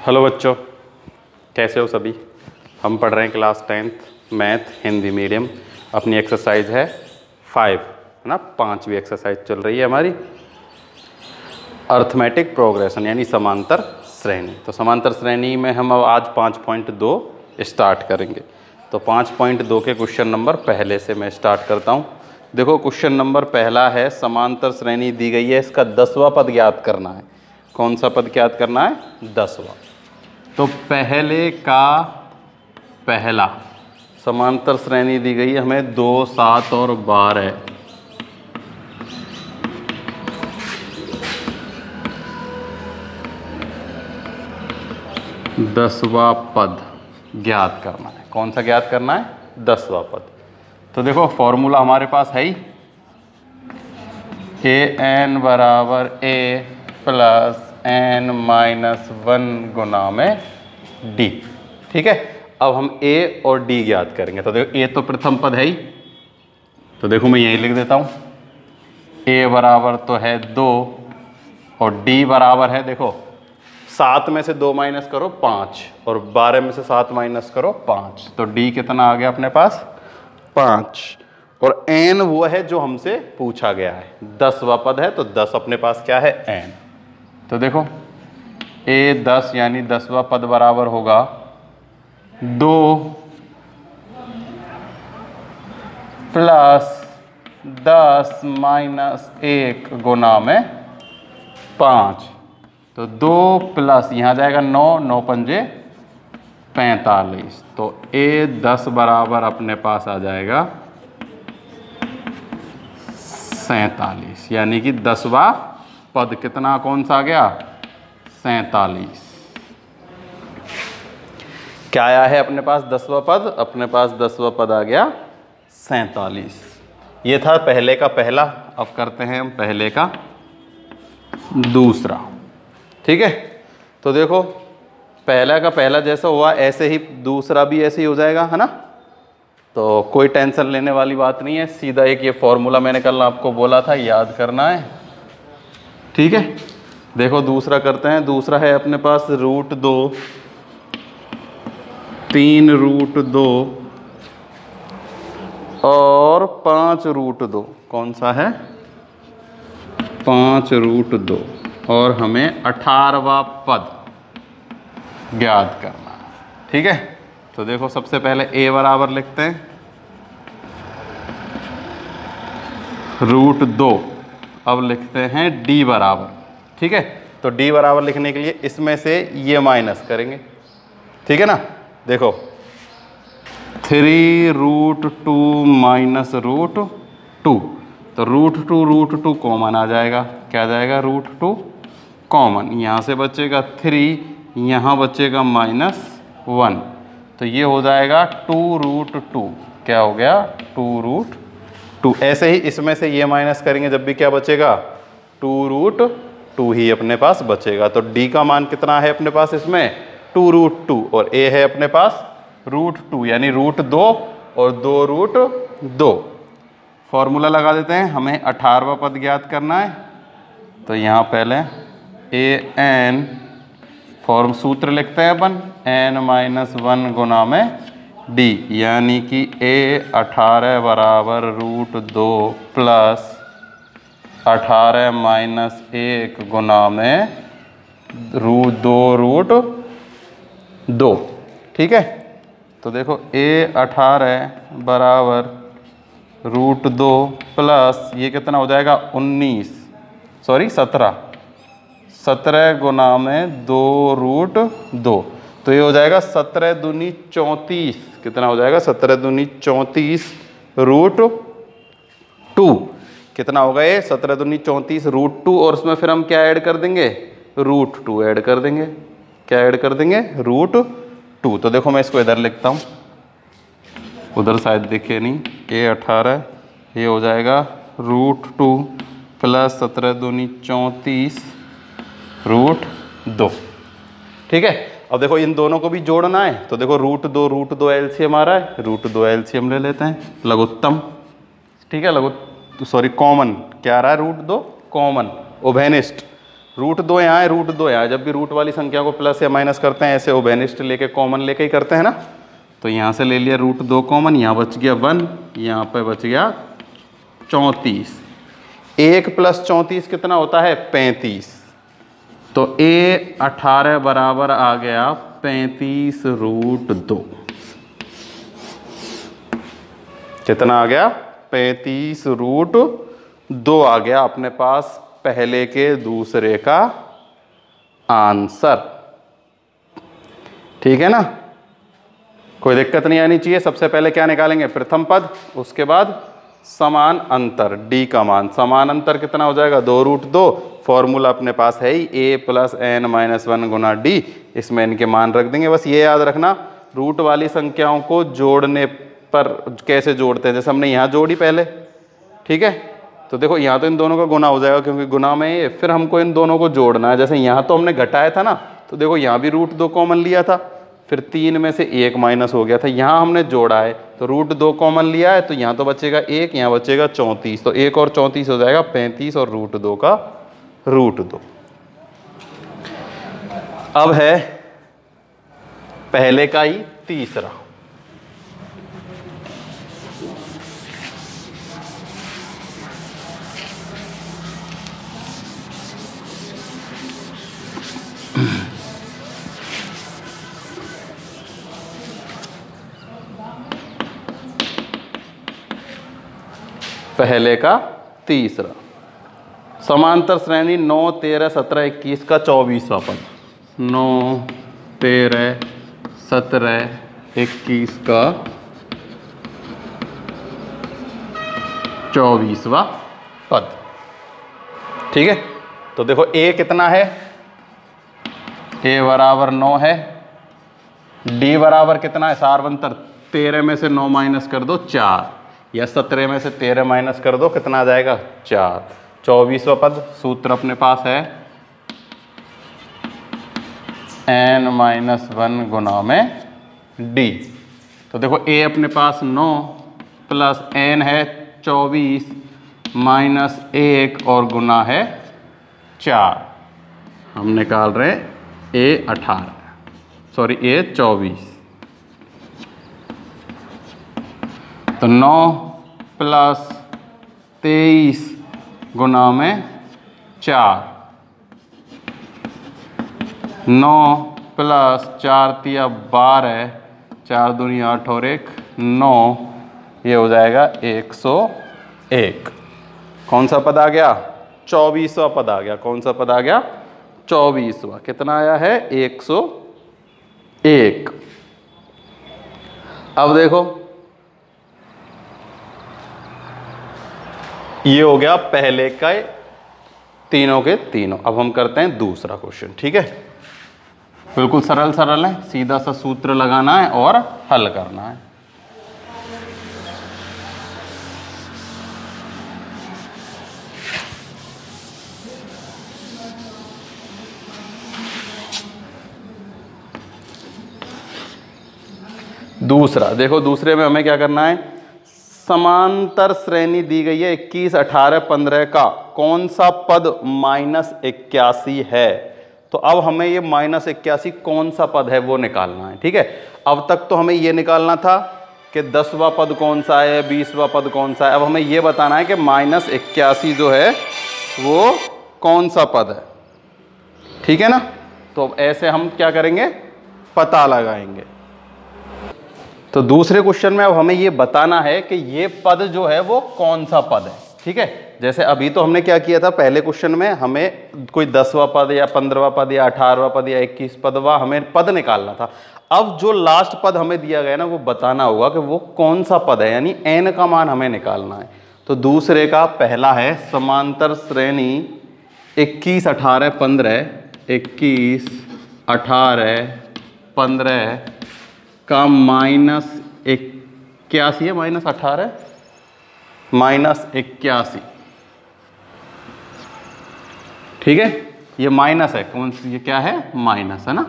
Hello बच्चों, कैसे हो सभी। हम पढ़ रहे हैं class 10th math Hindi medium. अपनी एक्सरसाइज है 5, है ना। 5वीं एक्सरसाइज चल रही है हमारी, अर्थमेटिक प्रोग्रेशन यानी समांतर श्रेणी। तो समांतर श्रेणी में हम अब आज 5.2 स्टार्ट करेंगे। तो 5.2 के क्वेश्चन नंबर पहले से मैं स्टार्ट करता हूँ। देखो क्वेश्चन नंबर पहला है, समांतर श्रेणी दी गई है, इसका 10वां पद ज्ञात करना है। कौन सा पद ज्ञात करना है? 10वां। तो पहले का पहला, समांतर श्रेणी दी गई है हमें 2, 7 और 12। दसवां पद ज्ञात करना है। कौन सा ज्ञात करना है? 10वां पद। तो देखो फॉर्मूला हमारे पास है ही, an बराबर a प्लस n-1 गुना में d। ठीक है, अब हम a और d ज्ञात करेंगे। तो देखो a तो प्रथम पद है ही, तो देखो मैं यही लिख देता हूँ। a बराबर तो है 2 और d बराबर है, देखो 7 में से 2 माइनस करो 5 और 12 में से 7 माइनस करो 5। तो d कितना आ गया अपने पास? 5। और n वो है जो हमसे पूछा गया है, 10वां पद है, तो 10 अपने पास क्या है? n। तो देखो a 10 यानी 10वां पद बराबर होगा 2 प्लस 10 माइनस 1 गुना में 5। तो 2 प्लस यहाँ जाएगा 9, 9 पंजे 45। तो a 10 बराबर अपने पास आ जाएगा 47, यानी कि 10वां पद कितना, कौन सा आ गया? 47। क्या आया है अपने पास? 10वां पद। अपने पास 10वां पद आ गया 47। ये था पहले का पहला। अब करते हैं हम पहले का दूसरा। ठीक है, तो देखो पहला का पहला जैसा हुआ ऐसे ही दूसरा भी ऐसे ही हो जाएगा, है ना। तो कोई टेंशन लेने वाली बात नहीं है, सीधा एक ये फॉर्मूला मैंने कल आपको बोला था, याद करना है। ठीक है, देखो दूसरा करते हैं। दूसरा है अपने पास √2, 3√2 और 5√2। कौन सा है? 5√2। और हमें 18वां पद ज्ञात करना है। ठीक है, तो देखो सबसे पहले a बराबर लिखते हैं √2। अब लिखते हैं d बराबर। ठीक है, तो d बराबर लिखने के लिए इसमें से ये माइनस करेंगे। ठीक है ना। देखो 3√2 माइनस √2, तो √2 कॉमन आ जाएगा। क्या आ जाएगा? √2 कॉमन। यहाँ से बचेगा 3, यहाँ बचेगा -1, तो ये हो जाएगा 2√2। क्या हो गया? 2√2। ऐसे ही इसमें से ये माइनस करेंगे जब भी क्या बचेगा? 2√2 ही अपने पास बचेगा। तो d का मान कितना है अपने पास इसमें? 2√2 और a है अपने पास √2 यानी √2 और 2√2। फॉर्मूला लगा देते हैं, हमें 18वां पद ज्ञात करना है। तो यहाँ पहले an फॉर्म सूत्र लिखते हैं अपन, n-1 गुना में d, यानी कि a 18 बराबर √2 प्लस 18 माइनस 1 गुना में 2√2। ठीक है, तो देखो a 18 बराबर √2 प्लस ये कितना हो जाएगा? 17 गुना में 2√2। तो ये हो जाएगा 17 दूनी 34। कितना हो जाएगा? 17 दूनी 34 √2। कितना होगा ये? 17 दूनी 34 √2 और उसमें फिर हम क्या ऐड कर देंगे? √2 ऐड कर देंगे। क्या ऐड कर देंगे? √2। तो देखो मैं इसको इधर लिखता हूँ, उधर शायद दिखे नहीं। a 18 ये हो जाएगा √2 प्लस 17 दूनी 34 √2। ठीक है, अब देखो इन दोनों को भी जोड़ना है। तो देखो √2 एलसीएम आ रहा है, √2 एलसीएम ले लेते हैं, लघुत्तम। ठीक है, कॉमन क्या आ रहा है? √2 कॉमन, उभयनिष्ठ √2 यहाँ है, √2 यहाँ। जब भी रूट वाली संख्या को प्लस या माइनस करते हैं ऐसे ओबेनिस्ट लेके कॉमन लेके ही करते हैं ना। तो यहाँ से ले लिया √2 कॉमन, यहाँ बच गया 1, यहाँ पे बच गया 34। 1 + 34 कितना होता है? 35। तो A18 बराबर आ गया 35√2। कितना आ गया? 35√2 आ गया अपने पास पहले के दूसरे का आंसर। ठीक है ना, कोई दिक्कत नहीं आनी चाहिए। सबसे पहले क्या निकालेंगे? प्रथम पद, उसके बाद समान अंतर d का मान। समान अंतर कितना हो जाएगा? 2√2। फॉर्मूला अपने पास है ही a + n - 1 गुना d। इसमें इनके मान रख देंगे। बस ये याद रखना रूट वाली संख्याओं को जोड़ने पर कैसे जोड़ते हैं। जैसे हमने यहाँ जोड़ी पहले, ठीक है, तो देखो यहाँ तो इन दोनों का गुना हो जाएगा क्योंकि गुना में ये, फिर हमको इन दोनों को जोड़ना है। जैसे यहाँ तो हमने घटाया था ना, तो देखो यहाँ भी √2 कॉमन लिया था, फिर 3 में से 1 माइनस हो गया था। यहाँ हमने जोड़ा है तो √2 कॉमन लिया है, तो यहाँ तो बचेगा 1, यहाँ बचेगा 34। तो 1 और 34 हो जाएगा 35 और √2 का √2। अब है पहले का ही तीसरा। पहले का तीसरा समांतर श्रेणी 9, 13, 17, 21 का 24वां पद। 9, 13, 17, 21 का 24वां पद। ठीक है, तो देखो a कितना है? a बराबर 9 है। d बराबर कितना है? सारवंतर 13 में से 9 माइनस कर दो 4, या 17 में से 13 माइनस कर दो, कितना आ जाएगा? 4। 24वां पद सूत्र अपने पास है n-1 गुना में d। तो देखो a अपने पास 9 प्लस n है 24 माइनस 1 और गुना है 4। हम निकाल रहे हैं a18, सॉरी a24। तो 9 प्लस 23 गुना में 4, 9 प्लस 4 तिया 12, 4 दूनी 8 और 1 9, ये हो जाएगा 101। कौन सा पद आ गया? 24वां पद आ गया। कौन सा पद आ गया? 24वां। कितना आया है? 101। अब देखो ये हो गया पहले का तीनों के तीनों। अब हम करते हैं दूसरा क्वेश्चन। ठीक है, बिल्कुल सरल सरल है, सीधा सा सूत्र लगाना है और हल करना है। दूसरा देखो, दूसरे में हमें क्या करना है? समांतर श्रेणी दी गई है 21, 18, 15 का कौन सा पद -81 है। तो अब हमें ये -81 कौन सा पद है वो निकालना है। ठीक है, अब तक तो हमें ये निकालना था कि 10वां पद कौन सा है, 20वां पद कौन सा है। अब हमें ये बताना है कि -81 जो है वो कौन सा पद है। ठीक है ना, तो अब ऐसे हम क्या करेंगे? पता लगाएंगे। तो दूसरे क्वेश्चन में अब हमें ये बताना है कि ये पद जो है वो कौन सा पद है। ठीक है, जैसे अभी तो हमने क्या किया था, पहले क्वेश्चन में हमें कोई 10वां पद या 15वां पद या 18वां पद या 21 पदवा हमें पद निकालना था। अब जो लास्ट पद हमें दिया गया ना, वो बताना होगा कि वो कौन सा पद है, यानी n का मान हमें निकालना है। तो दूसरे का पहला है समांतर श्रेणी 21, 18, 15, 21, 18, 15 का -81 है, -18 -81। ठीक है, ये माइनस है। कौन सी? ये क्या है? माइनस है ना।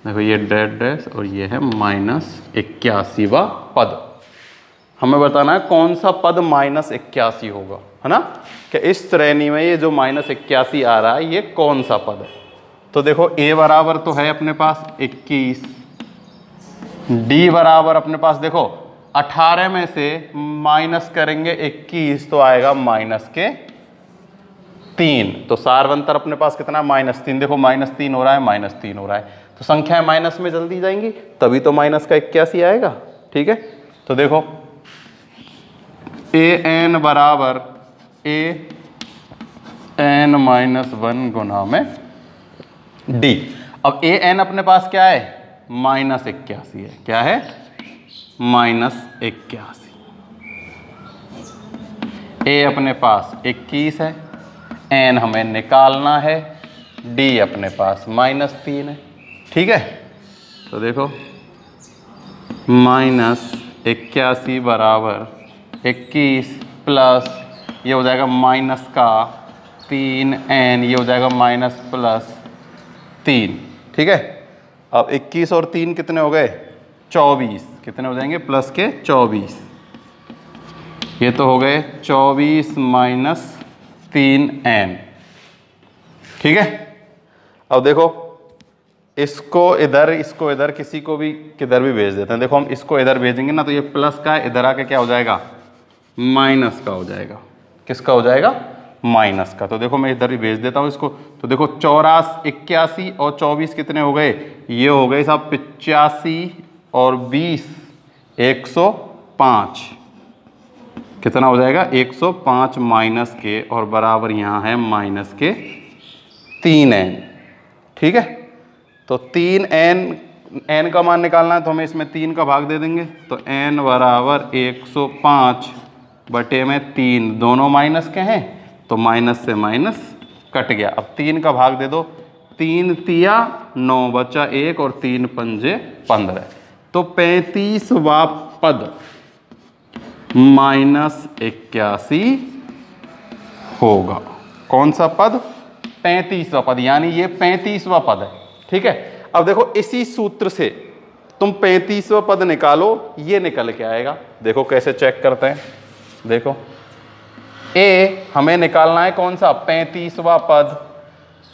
देखो ये डैश डैश और ये है -81वां पद। हमें बताना है कौन सा पद -81 होगा, है ना, कि इस श्रेणी में ये जो -81 आ रहा है ये कौन सा पद है। तो देखो a बराबर तो है अपने पास 21, d बराबर अपने पास देखो 18 में से माइनस करेंगे 21 तो आएगा -3। तो सारवंतर अपने पास कितना -3, देखो -3 हो रहा है, -3 हो रहा है, तो संख्याएं माइनस में जल्दी जाएंगी, तभी तो माइनस का 81 आएगा। ठीक है, तो देखो an बराबर an-1 गुना में d। अब an अपने पास क्या है, -81 है, क्या है, -81। a अपने पास 21 है, n हमें निकालना है, d अपने पास -3 है। ठीक है, तो देखो -81 बराबर 21 प्लस ये हो जाएगा माइनस का 3n, ये हो जाएगा -+3। ठीक है, अब 21 और 3 कितने हो गए, 24, कितने हो जाएंगे, प्लस के 24, ये तो हो गए 24 - 3n। ठीक है, अब देखो इसको इधर किसी को भी किधर भी भेज देते हैं। देखो हम इसको इधर भेजेंगे ना तो ये प्लस का इधर आके क्या हो जाएगा, माइनस का हो जाएगा। किसका हो जाएगा, माइनस का। तो देखो मैं इधर ही भेज देता हूँ इसको। तो देखो 81 और 24 कितने हो गए, ये हो गए साहब 85 और 20 105। कितना हो जाएगा, 105 माइनस के और बराबर यहाँ है माइनस के 3n। ठीक है, तो 3n का मान निकालना है तो हमें इसमें 3 का भाग दे देंगे। तो n बराबर 105 बटे में 3, दोनों माइनस के हैं तो माइनस से माइनस कट गया। अब 3 का भाग दे दो, 3 तिया 9 बचा 1 और 3 पंजे 15। तो 35वां पद -81 होगा। कौन सा पद, 35वां पद, यानी ये 35वां पद है। ठीक है, अब देखो इसी सूत्र से तुम 35वां पद निकालो, ये निकल के आएगा। देखो कैसे चेक करते हैं, देखो a हमें निकालना है कौन सा, 35वां पद।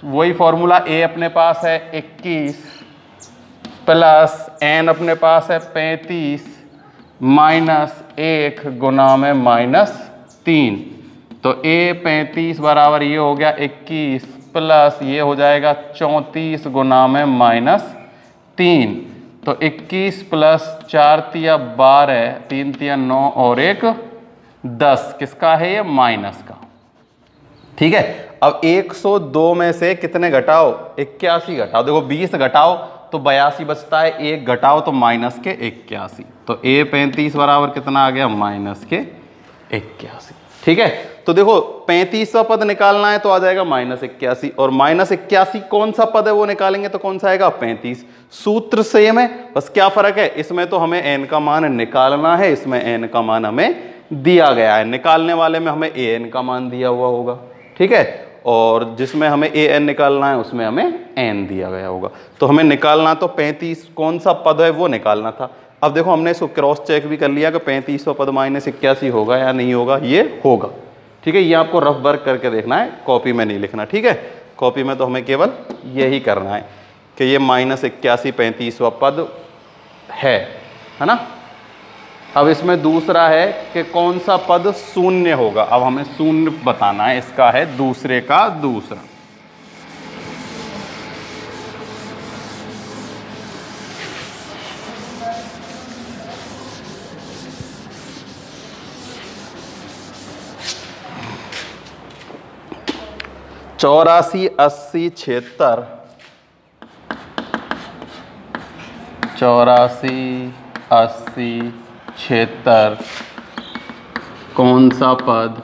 वही फॉर्मूला, a अपने पास है 21 प्लस n अपने पास है 35 माइनस 1 गुना में -3। तो a 35 बराबर ये हो गया 21 प्लस ये हो जाएगा 34 गुना में -3। तो 21 प्लस 4 तिया 12, 3 तिया 9 और 1 10, किसका है ये, माइनस का। ठीक है, अब 102 में से कितने घटाओ, 81 घटाओ। देखो 20 घटाओ तो 82 बचता है, 1 घटाओ तो माइनस के 81। तो a 35 बराबर कितना आ गया, माइनस के 81। ठीक है, तो देखो 35वां पद निकालना है तो आ जाएगा -81, और -81 कौन सा पद है वो निकालेंगे तो कौन सा आएगा, 35। सूत्र सेम है, बस क्या फर्क है, इसमें तो हमें n का मान निकालना है, इसमें n का मान हमें दिया गया है। निकालने वाले में हमें an का मान दिया हुआ होगा। ठीक है, और जिसमें हमें an निकालना है उसमें हमें n दिया गया होगा। तो हमें निकालना तो 35 कौन सा पद है वो निकालना था। अब देखो हमने इसको क्रॉस चेक भी कर लिया कि 35वां पद -81 होगा या नहीं होगा, ये होगा। ठीक है, ये आपको रफ वर्क करके देखना है, कॉपी में नहीं लिखना। ठीक है, कॉपी में तो हमें केवल यही करना है कि ये -81 35वां पद है ना। अब इसमें दूसरा है कि कौन सा पद शून्य होगा। अब हमें शून्य बताना है, इसका है दूसरे का दूसरा। चौरासी 80 76, 84 80 76 कौन सा पद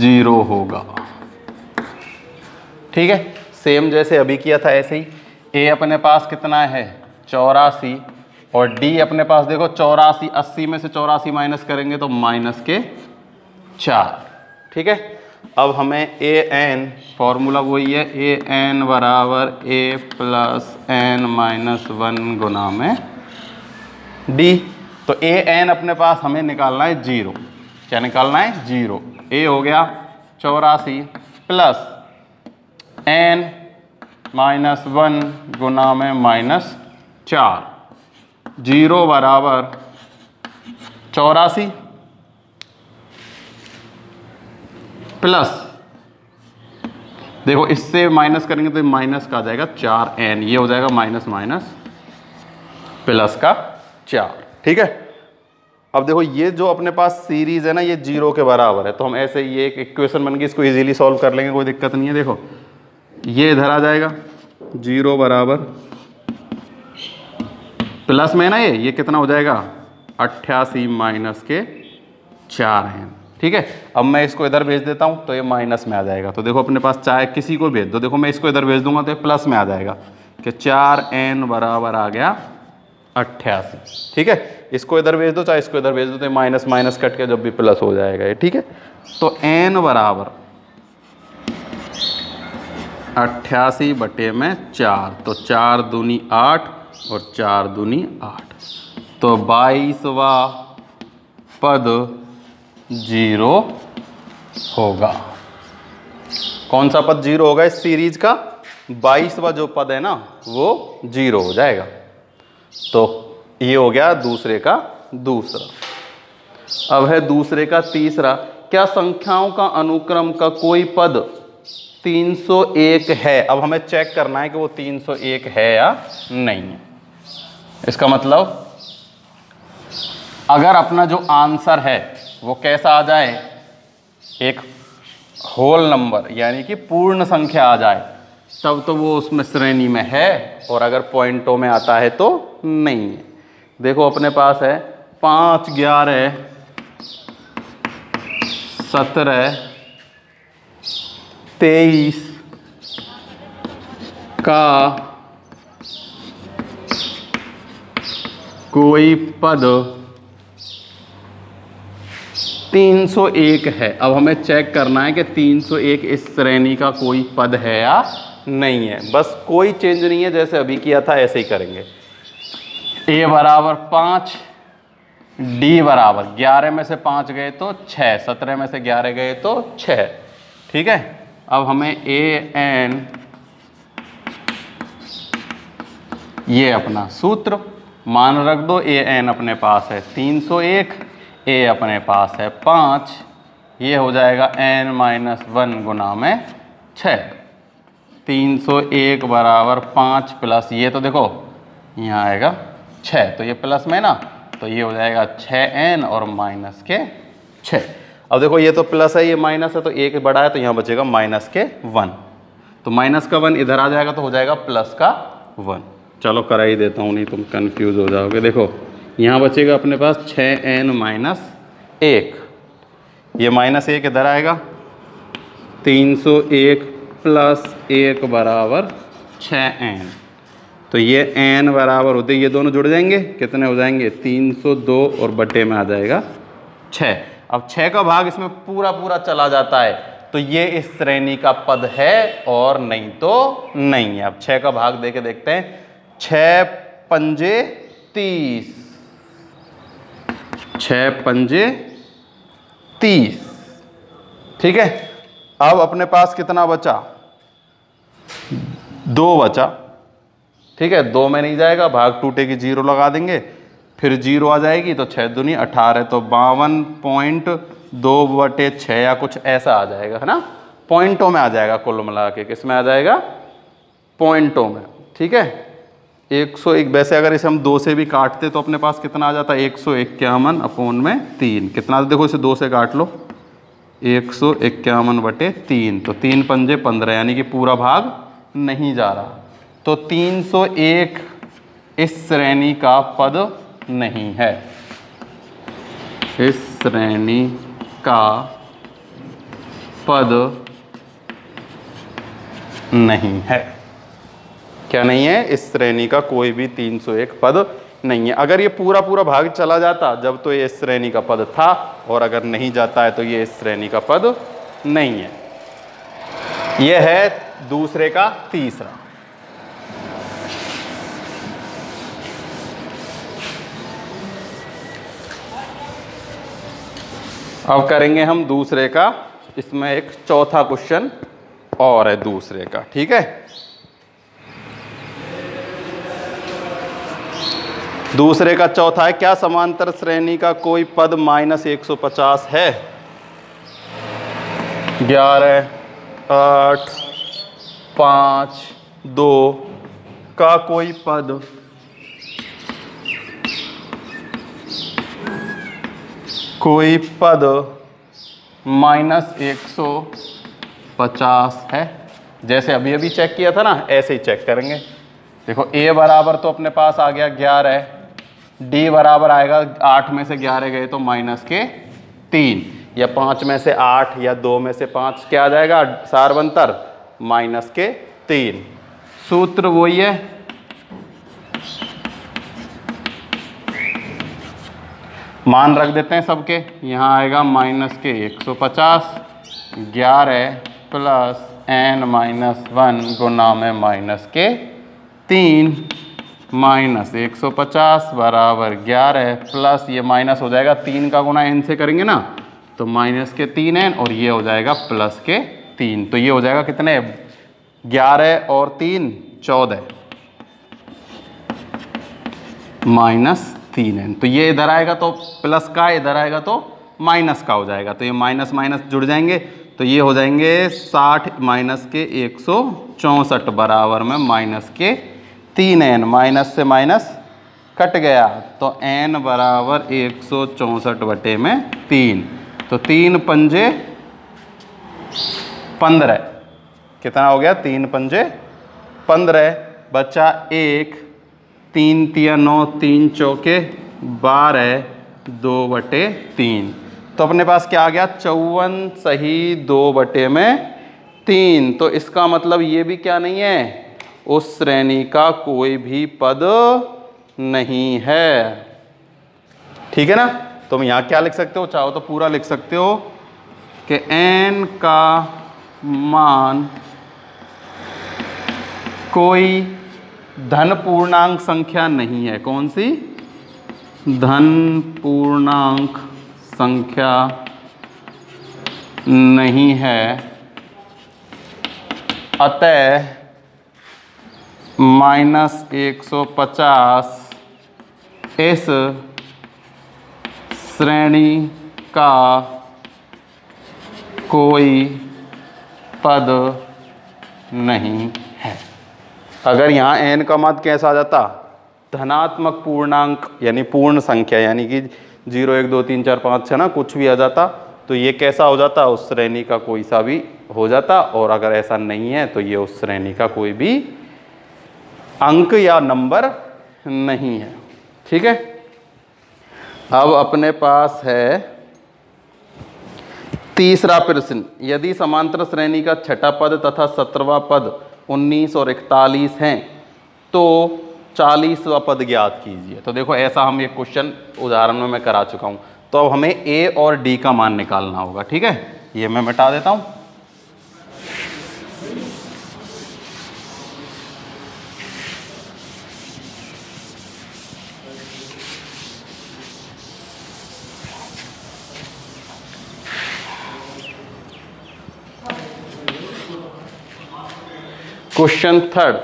0 होगा। ठीक है, सेम जैसे अभी किया था ऐसे ही। a अपने पास कितना है 84 और d अपने पास देखो 84, 80 में से 84 माइनस करेंगे तो माइनस के 4। ठीक है, अब हमें an फॉर्मूला वही है, an बराबर a प्लस n-1 गुना में d। तो an अपने पास हमें निकालना है 0। क्या निकालना है? 0। ए हो गया 84 प्लस n -1 गुना में -4, 0 बराबर 84 प्लस, देखो इससे माइनस करेंगे तो माइनस का आ जाएगा 4n, ये हो जाएगा माइनस माइनस प्लस का 4। ठीक है, अब देखो ये जो अपने पास सीरीज है ना, ये 0 के बराबर है, तो हम ऐसे ये एक इक्वेशन बन गई, इसको इजीली सॉल्व कर लेंगे, कोई दिक्कत नहीं है। देखो ये इधर आ जाएगा 0 बराबर प्लस में ना ये कितना हो जाएगा 88 माइनस के 4n। ठीक है, अब मैं इसको इधर भेज देता हूँ तो ये माइनस में आ जाएगा। तो देखो अपने पास चाहे किसी को भेज दो, देखो मैं इसको इधर भेज दूंगा तो ये प्लस में आ जाएगा कि 4n बराबर आ गया 88। ठीक है, इसको इधर भेज दो चाहे इसको इधर भेज दो, तो माइनस माइनस कट के जब भी प्लस हो जाएगा ये। ठीक है, तो n बराबर 88 बटे में 4, तो 4 दूनी 8 और 4 दूनी 8, तो 22वां पद 0 होगा। कौन सा पद 0 होगा इस सीरीज का? 22वां जो पद है ना वो 0 हो जाएगा। तो ये हो गया दूसरे का दूसरा। अब है दूसरे का तीसरा। क्या संख्याओं का अनुक्रम का कोई पद 301 है? अब हमें चेक करना है कि वो 301 है या नहीं है। इसका मतलब अगर अपना जो आंसर है वो कैसा आ जाए, एक होल नंबर यानी कि पूर्ण संख्या आ जाए, तब तो वो उसमें श्रेणी में है, और अगर पॉइंटों में आता है तो नहीं है। देखो अपने पास है 5, 11, 17, 23 का कोई पद 301 है। अब हमें चेक करना है कि 301 इस श्रेणी का कोई पद है या नहीं है। बस कोई चेंज नहीं है, जैसे अभी किया था ऐसे ही करेंगे। a बराबर 5, d बराबर 11 में से 5 गए तो 6, 17 में से 11 गए तो 6। ठीक है, अब हमें an, ये अपना सूत्र मान रख दो। an अपने पास है 301, a अपने पास है 5, ये हो जाएगा n-1 गुना में 6। 301 बराबर 5 प्लस ये तो देखो यहाँ आएगा 6, तो ये प्लस में ना, तो ये हो जाएगा 6n और माइनस के 6। अब देखो ये तो प्लस है ये माइनस है, तो एक बड़ा है तो यहाँ बचेगा माइनस के 1, तो माइनस का 1 इधर आ जाएगा तो हो जाएगा प्लस का 1। चलो करा ही देता हूँ, नहीं तुम कंफ्यूज हो जाओगे। देखो यहाँ बचेगा अपने पास 6n-1, ये -1 इधर आएगा, 301 प्लस 1 बराबर 6n, तो ये n बराबर होते ये दोनों जुड़ जाएंगे, कितने हो जाएंगे 302 और बटे में आ जाएगा 6। अब 6 का भाग इसमें पूरा पूरा चला जाता है, तो ये इस श्रेणी का पद है और नहीं तो नहीं है। अब 6 का भाग देके देखते हैं। 6 पंजे 30, 6 पंजे 30। ठीक है, अब अपने पास कितना बचा? 2 बचा। ठीक है, 2 में नहीं जाएगा, भाग टूटेगी 0 लगा देंगे, फिर 0 आ जाएगी तो 6 दूनी 18, तो 52.2 बटे 6 या कुछ ऐसा आ जाएगा, है ना। पॉइंटों में आ जाएगा, कुल मिला के किस में आ जाएगा? पॉइंटों में। ठीक है, 101। वैसे अगर इसे हम 2 से भी काटते तो अपने पास कितना आ जाता है? 151 अपॉन में 3। कितना? देखो इसे 2 से काट लो, 151 बटे 3, तो 3 पंजे 15, यानी कि पूरा भाग नहीं जा रहा। तो 301 इस श्रेणी का पद नहीं है, इस श्रेणी का पद नहीं है। क्या नहीं है? इस श्रेणी का कोई भी 301 पद नहीं है। अगर ये पूरा पूरा भाग चला जाता जब तो ये इस श्रेणी का पद था, और अगर नहीं जाता है तो ये इस श्रेणी का पद नहीं है। ये है दूसरे का तीसरा। अब करेंगे हम दूसरे का, इसमें एक चौथा क्वेश्चन और है दूसरे का, ठीक है। दूसरे का चौथा है, क्या समांतर श्रेणी का कोई पद -150 है? 11, 8, 5, 2 का कोई पद -150 है। जैसे अभी अभी चेक किया था ना, ऐसे ही चेक करेंगे। देखो a बराबर तो अपने पास आ गया 11, d बराबर आएगा 8 में से 11 गए तो -3, या 5 में से 8 या 2 में से 5 क्या आ जाएगा सारवंतर -3। सूत्र वही है, मान रख देते हैं सबके। यहाँ आएगा -150, 11 प्लस n-1 गुना में -3 -150 बराबर 11 प्लस ये माइनस हो जाएगा 3 का गुना n से करेंगे ना तो -3n, और ये हो जाएगा +3। तो ये हो जाएगा कितने, 11 और 3 14 -3n। तो ये इधर आएगा तो प्लस का, इधर आएगा तो माइनस का हो जाएगा। तो ये माइनस माइनस जुड़ जाएंगे तो ये हो जाएंगे 60 -164 बराबर में -3n। माइनस से माइनस कट गया तो n बराबर 164/3। तो 3 पंजे 15, कितना हो गया 3 पंजे 15, बचा 1, 3 तिया 9, 3 चौके 12, 2/3। तो अपने पास क्या आ गया 54 सही 2/3। तो इसका मतलब ये भी क्या नहीं है, उस श्रेणी का कोई भी पद नहीं है, ठीक है ना। तुम यहाँ क्या लिख सकते हो, चाहो तो पूरा लिख सकते हो कि n का मान कोई धन पूर्णांक संख्या नहीं है। कौन सी, धन पूर्णांक संख्या नहीं है, अतः -150 इस श्रेणी का कोई पद नहीं है। अगर यहाँ n का मान कैसा आ जाता, धनात्मक पूर्णांक यानी पूर्ण संख्या, यानी कि 0 1 2 3 4 5 6 ना, कुछ भी आ जाता तो ये कैसा हो जाता, उस श्रेणी का कोई सा भी हो जाता। और अगर ऐसा नहीं है तो ये उस श्रेणी का कोई भी अंक या नंबर नहीं है, ठीक है। अब अपने पास है तीसरा प्रश्न, यदि समांतर श्रेणी का छठा पद तथा 17वां पद 19 और 41 हैं तो 40वां पद ज्ञात कीजिए। तो देखो ऐसा हम एक क्वेश्चन उदाहरण में मैं करा चुका हूं। तो अब हमें a और d का मान निकालना होगा, ठीक है। ये मैं मिटा देता हूं। क्वेश्चन थर्ड,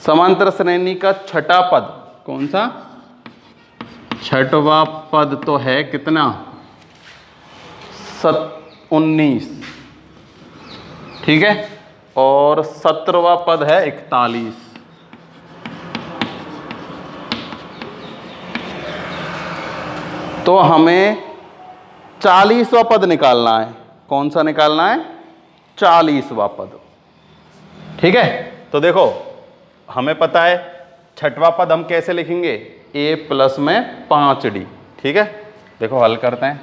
समांतर श्रेणी का छठा पद, कौन सा, छठवां पद तो है कितना 19, ठीक है, और 17वां पद है 41। तो हमें 40वां पद निकालना है। कौन सा निकालना है, 40वां पद, ठीक है। तो देखो हमें पता है छठवां पद हम कैसे लिखेंगे, a प्लस में 5d, ठीक है। देखो हल करते हैं।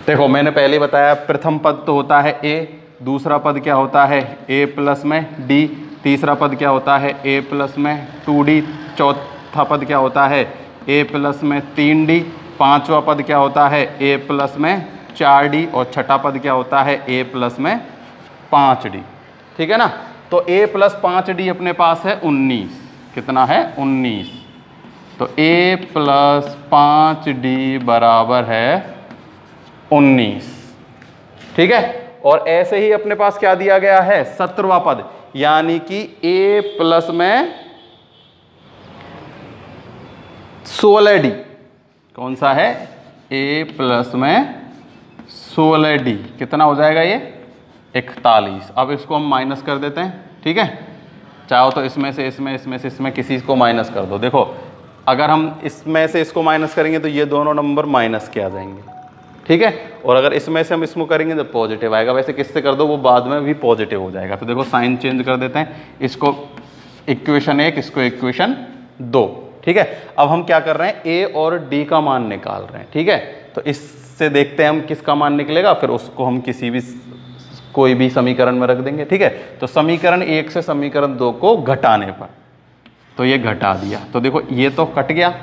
देखो मैंने पहले बताया प्रथम पद तो होता है a, दूसरा पद क्या होता है a प्लस में d, तीसरा पद क्या होता है a प्लस में 2d, चौथा पद क्या होता है a प्लस में 3d, पांचवा पद क्या होता है a प्लस में 4d, और छठा पद क्या होता है a प्लस में 5d, ठीक है ना। तो a प्लस 5d अपने पास है 19, कितना है 19। तो a प्लस 5d बराबर है 19। ठीक है, और ऐसे ही अपने पास क्या दिया गया है, 17वां पद, यानी कि a प्लस में 16d। कौन सा है, a प्लस में 16d, कितना हो जाएगा ये 41। अब इसको हम माइनस कर देते हैं। ठीक है, चाहो तो इसमें से इसमें किसी को माइनस कर दो। देखो अगर हम इसमें से इसको माइनस करेंगे तो ये दोनों नंबर माइनस के आ जाएंगे। ठीक है, और अगर इसमें से हम इसको करेंगे तो पॉजिटिव आएगा। वैसे किससे कर दो वो बाद में भी पॉजिटिव हो जाएगा। तो देखो साइन चेंज कर देते हैं, इसको इक्वेशन 1, इसको इक्वेशन 2। ठीक है, अब हम क्या कर रहे हैं, a और d का मान निकाल रहे हैं। ठीक है, तो इससे देखते हैं हम किसका मान निकलेगा, फिर उसको हम किसी भी कोई भी समीकरण में रख देंगे। ठीक है, तो समीकरण 1 से समीकरण 2 को घटाने पर, तो ये घटा दिया, तो देखो ये तो कट गया,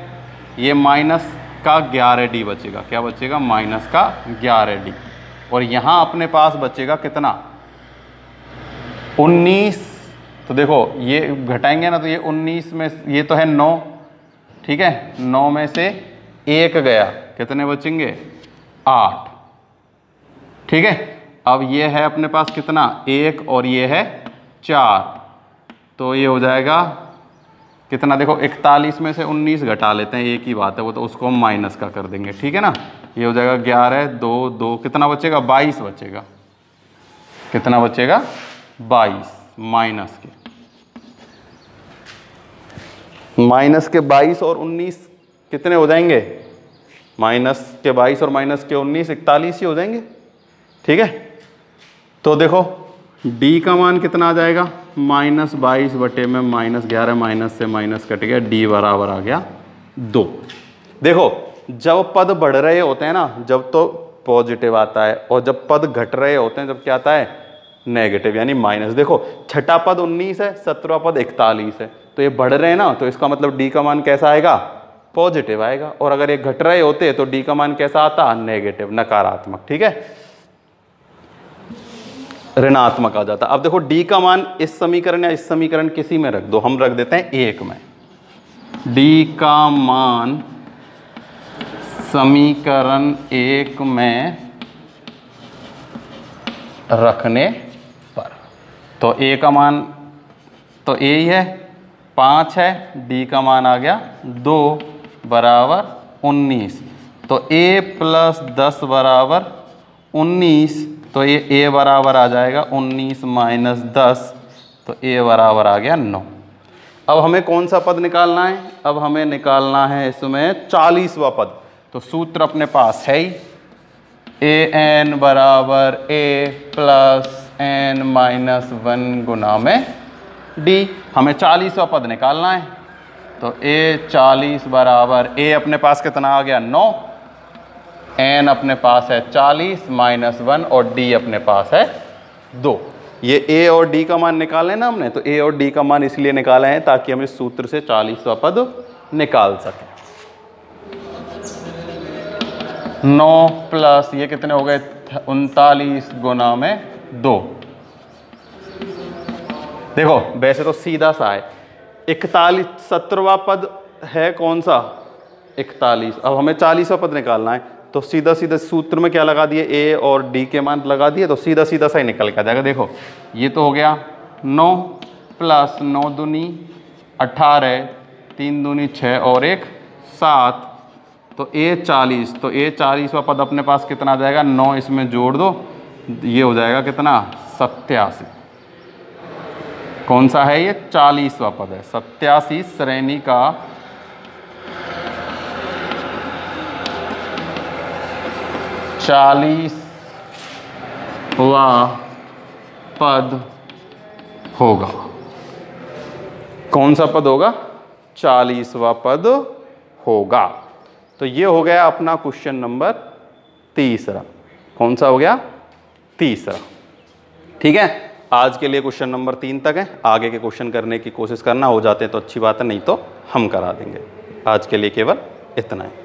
ये माइनस का 11d बचेगा। क्या बचेगा, माइनस का 11d। और यहाँ अपने पास बचेगा कितना, 19। तो देखो ये घटाएंगे ना, तो ये 19 में, ये तो है 9। ठीक है, 9 में से 1 गया, कितने बचेंगे, 8। ठीक है, अब ये है अपने पास कितना, 1 और ये है 4, तो ये हो जाएगा कितना, देखो 41 में से 19 घटा लेते हैं, एक ही बात है वो, तो उसको हम माइनस का कर देंगे। ठीक है ना, ये हो जाएगा 11, 2, 2, कितना बचेगा, 22 बचेगा। कितना बचेगा, 22, माइनस के 22 और 19 कितने हो जाएंगे, माइनस के 22 और माइनस के 19 41 ही हो जाएंगे। ठीक है, तो देखो d का मान कितना आ जाएगा, -22 बटे में -11, माइनस से माइनस कट गया, d बराबर आ गया 2। देखो जब पद बढ़ रहे होते हैं ना, जब तो पॉजिटिव आता है, और जब पद घट रहे होते हैं जब क्या आता है, नेगेटिव, यानी माइनस। देखो छठा पद 19 है, 17वां पद 41 है, तो ये बढ़ रहे हैं ना, तो इसका मतलब d का मान कैसा आएगा, पॉजिटिव आएगा। और अगर ये घट रहे होते तो d का मान कैसा आता, नेगेटिव, नकारात्मक। ठीक है, ऋणात्मक आ जाता। अब देखो d का मान इस समीकरण या इस समीकरण किसी में रख दो, हम रख देते हैं 1 में। d का मान समीकरण 1 में रखने पर, तो a का मान तो a ही है, 5 है, d का मान आ गया 2 बराबर 19। तो a प्लस 10 बराबर 19, तो ये a बराबर आ जाएगा 19 माइनस 10, तो a बराबर आ गया 9। अब हमें कौन सा पद निकालना है, अब हमें निकालना है इसमें 40वां पद। तो सूत्र अपने पास है ही, an बराबर a प्लस n माइनस 1 गुना में d। हमें 40वां पद निकालना है, तो a 40 बराबर a अपने पास कितना आ गया, 9, n अपने पास है 40 माइनस 1, और d अपने पास है 2। ये a और d का मान निकाले ना हमने, तो a और d का मान इसलिए निकाले हैं ताकि हम इस सूत्र से 40वां पद निकाल सकें। 9 प्लस ये कितने हो गए, 39 गुना में 2। देखो वैसे तो सीधा सा है, 41, 17वां पद है कौन सा, 41। अब हमें 40वां पद निकालना है, तो सीधा सीधा सूत्र में क्या लगा दिए, a और d के मान लगा दिए, तो सीधा सीधा सा ही निकल के आ जाएगा। देखो ये तो हो गया 9 प्लस 9 दूनी 18, 3 दूनी 6 और 1 7, तो a 40, तो a 40वां पद अपने पास कितना आ जाएगा, 9 इसमें जोड़ दो, ये हो जाएगा कितना, 87। कौन सा है ये, 40वां पद है, 87 श्रेणी का 40वां पद होगा। कौन सा पद होगा, 40वां पद होगा। तो ये हो गया अपना क्वेश्चन नंबर 3। कौन सा हो गया, 3। ठीक है, आज के लिए क्वेश्चन नंबर 3 तक है। आगे के क्वेश्चन करने की कोशिश करना, हो जाते हैं तो अच्छी बात है, नहीं तो हम करा देंगे। आज के लिए केवल इतना है।